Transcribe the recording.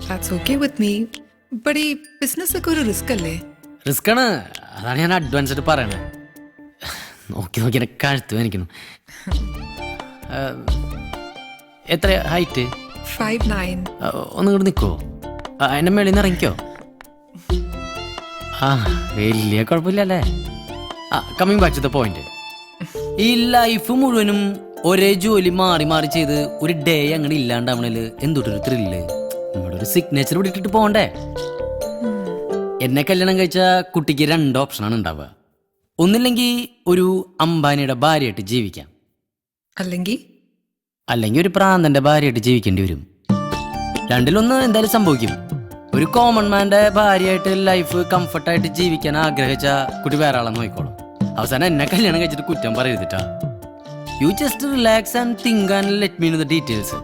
That's okay with me. But ഈ business ഒക്കെ ഒരു റിസ്ക് അല്ലേ? റിസ്ക് ആണ്, അതാണ് ഞാൻ അഡ്വാൻസ് ആയിട്ട് പറയണത്. നോക്കി നോക്കി എന്നെ കഴുത്ത് വേനിക്കണം. എത്ര ഹൈറ്റ്? 5'9". ഒന്നും കൂടെ നിൽക്കുമോ? എൻ്റെ മേളിൽ നിന്ന് ഇറങ്ങിക്കോ. ആ വലിയ കുഴപ്പമില്ലല്ലേ. Coming back to the point. ഈ ലൈഫ് മുഴുവനും ഒരേ ജോലി മാറി മാറി ചെയ്ത് ഒരു ഡേ അങ്ങനെ ഇല്ലാണ്ടാവണേല് എന്തൊട്ടൊരു ത്രില്ല്. നമ്മുടെ ഒരു സിഗ്നേച്ചർ പിടിച്ചിട്ട് പോകണ്ടേ? എന്നെ കല്യാണം കഴിച്ച കുട്ടിക്ക് 2 ഓപ്ഷനാണ് ഉണ്ടാവുക. ഒന്നില്ലെങ്കിൽ ഒരു അംബാനിയുടെ ഭാര്യയായിട്ട് ജീവിക്കാം, അല്ലെങ്കിൽ ഒരു പ്രാന്തന്റെ ഭാര്യയായിട്ട് ജീവിക്കേണ്ടി വരും. രണ്ടിലൊന്ന് എന്തായാലും സംഭവിക്കും. ഒരു കോമൺ മാൻ്റെ ഭാര്യയായിട്ട് ലൈഫ് കംഫർട്ടായിട്ട് ജീവിക്കാൻ ആഗ്രഹിച്ച കുട്ടി വേറെ ആളെ നോക്കിക്കോളും. അവസാനം എന്നെ കല്യാണം കഴിച്ചിട്ട് കുറ്റം പറയരുതിട്ടാ. You just relax and think and let me know the details.